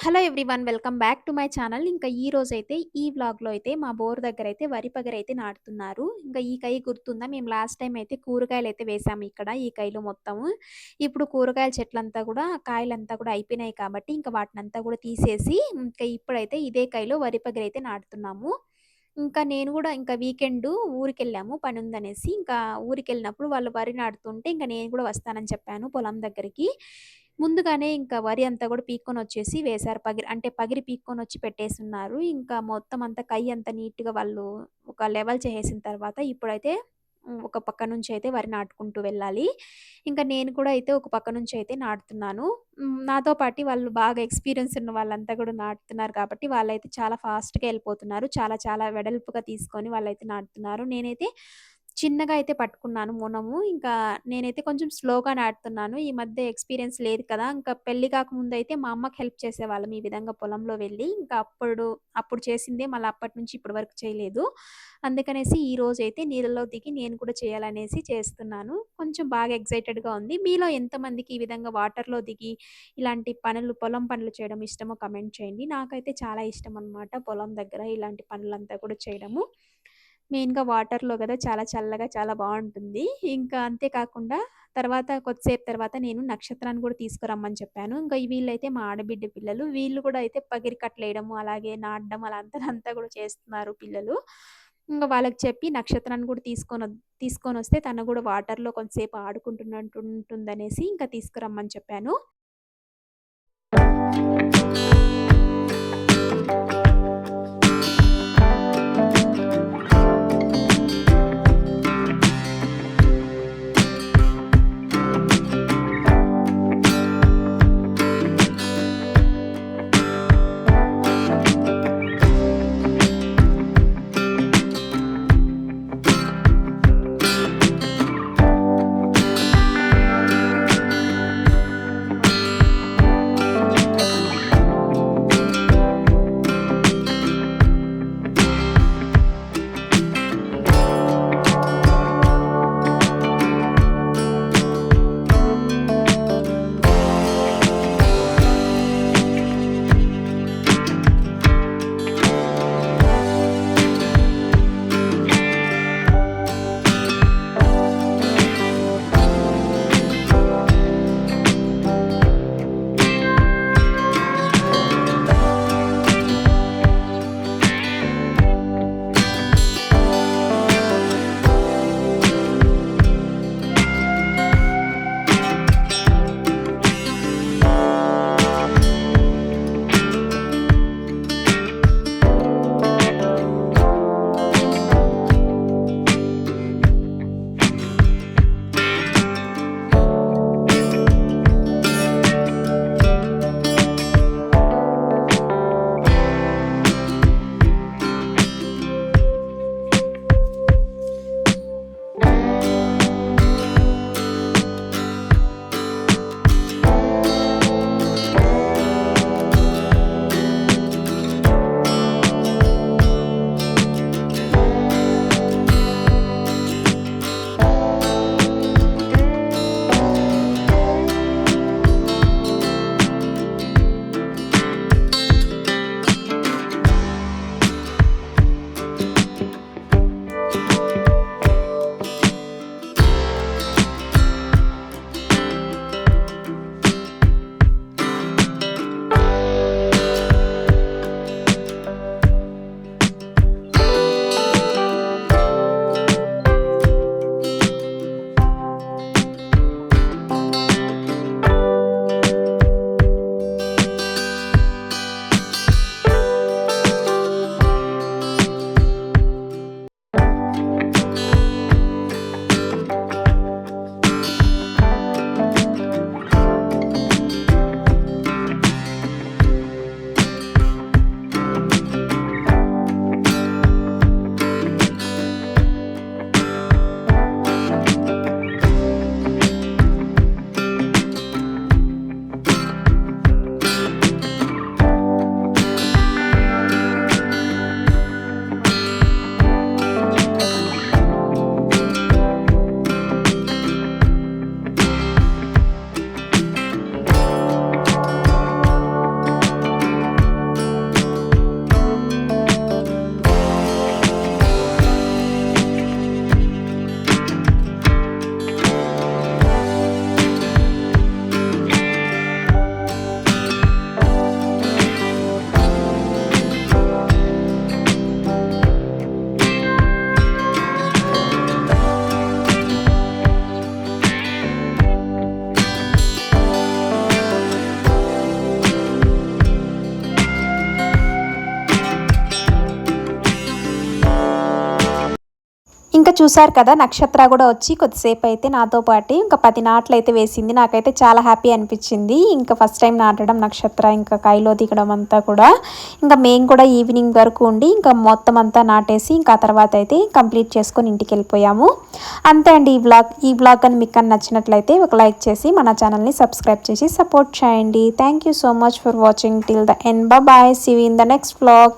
Hello everyone. Welcome back to my channel. ఇంకా ఈ రోజైతే ఈ వ్లాగ్‌లో అయితే మా బోర్ దగ్గరైతే వరి పగరైతే నాటుతున్నారు. ఇంకా ఈ కై గుర్తుందా? మేము లాస్ట్ టైమ్ అయితే కూరగాయలైతే వేసాము ఇక్కడ ఈ కైలో మొత్తము. ఇప్పుడు కూరగాయల చెట్లంతా కూడా కాయలంతా కూడా అయిపోయినాయి కాబట్టి ఇంకా వాటినంతా కూడా తీసేసి ఇంకా ఇప్పుడైతే ఇదే కైలో వరి పగరైతే నాటుతున్నాము. ఇంకా నేను గూడా ఇంకా వీకెండు ఊరికెళ్ళాము పనుందనేసి. ఇంకా ఊరికెళ్ళినప్పుడు వాళ్ళు వరి నాటుతుంటే ఇంక నేను కూడా వస్తానని చెప్పాను పొలం దగ్గరికి. ముందుగానే ఇంకా వరి అంతా గూడా పీక్కొనొచ్చేసి వేశారు. అంటే పగిరి పీక్కొనొచ్చి పెట్టేసున్నారు. ఇంకా మొత్తం అంతా అంతా నీట్‌గా వాళ్ళు ఒక లెవెల్ చేసేసిన తర్వాత ఇప్పుడైతే ఒక పక్క నుంచయితే వరి నాటుకుంటూ వెళ్ళాలి. ఇంకా నేను కూడా అయితే ఒక పక్క నుంచయితే నాటుతున్నాను. నాతో పాటి వాళ్ళు బాగా ఎక్స్‌పీరియన్స్ ఉన్న వాళ్ళంతా గూడా నాటుతున్నారు కాబట్టి వాళ్ళైతే చాలా ఫాస్ట్‌గా ఎళ్ళిపోతున్నారు. చాలా చాలా వెడల్పుగా తీసుకొని వాళ్ళైతే నాటుతున్నారు. నేనైతే చిన్నగా అయితే పట్టుకున్నాను మొనము. ఇంకా నేనైతే కొంచెం స్లోగా నాటుతున్నాను. ఈ మధ్య ఎక్స్‌పీరియన్స్ లేదు కదా! ఇంకా పెళ్లి కాకముందయితే మా అమ్మకి హెల్ప్ చేసేవాళ్ళం ఈ విధంగా పొలంలో వెళ్ళి. ఇంకా అప్పుడు చేసిందే మళ్ళీ అప్పటినుంచి ఇప్పటి వరకు చేయలేదు. అందుకనేసి ఈరోజైతే నీళ్ళలో దిగి నేను కూడా చేయాలనేసి చేస్తున్నాను. కొంచెం బాగా ఎక్సైటెడ్‌గా ఉంది. మీలో ఎంతమందికి ఈ విధంగా వాటర్‌లో దిగి ఇలాంటి పనులు పొలం పనులు చేయడం ఇష్టమో కమెంట్ చేయండి. నాకైతే చాలా ఇష్టమనమాట పొలం దగ్గర ఇలాంటి పనులంతా కూడా చేయడము. మెయిన్‌గా వాటర్‌లో గదా! చాలా చల్లగా చాలా బావుంటుంది. ఇంకా అంతే కాకుండా తర్వాత కొద్దిసేపు తర్వాత నేను నక్షత్రాన్ని గూడా తీసుకురమ్మని చెప్పాను. ఇంకా వీళ్ళైతే మా ఆడబిడ్డ పిల్లలు. వీళ్ళు కూడా అయితే పగిరి కట్టలేయడము, అలాగే నాటడం అలా అంతా గూడా చేస్తున్నారు పిల్లలు. ఇంగ వాళ్ళకి చెప్పి నక్షత్రాన్ని కూడా తీసుకొనొస్తే తను గూడా వాటర్‌లో కొంతసేపు ఆడుకుంటున్నట్టు ఉంటుందనేసి ఇంకా తీసుకురమ్మని చెప్పాను. చూసారు కదా నక్షత్ర కూడా వచ్చి కొద్దిసేపు అయితే నాతో పాటు ఇంకా 10 నాట్లు అయితే వేసింది. నాకైతే చాలా హ్యాపీ అనిపించింది. ఇంకా ఫస్ట్ టైం నాటడం నక్షత్ర ఇంకా కాయలో దిగడం అంతా కూడా. ఇంకా మేము కూడా ఈవినింగ్ వరకు ఉండి ఇంకా మొత్తం అంతా నాటేసి ఇంకా ఆ తర్వాత అయితే కంప్లీట్ చేసుకొని ఇంటికి వెళ్ళిపోయాము. అంతే అండి ఈ వ్లాగ్ కానీ మీకు నచ్చినట్లయితే ఒక లైక్ చేసి మన ఛానల్ని సబ్స్క్రైబ్ చేసి సపోర్ట్ చేయండి. Thank you so much for watching till the end. Bye. See you in the next vlog.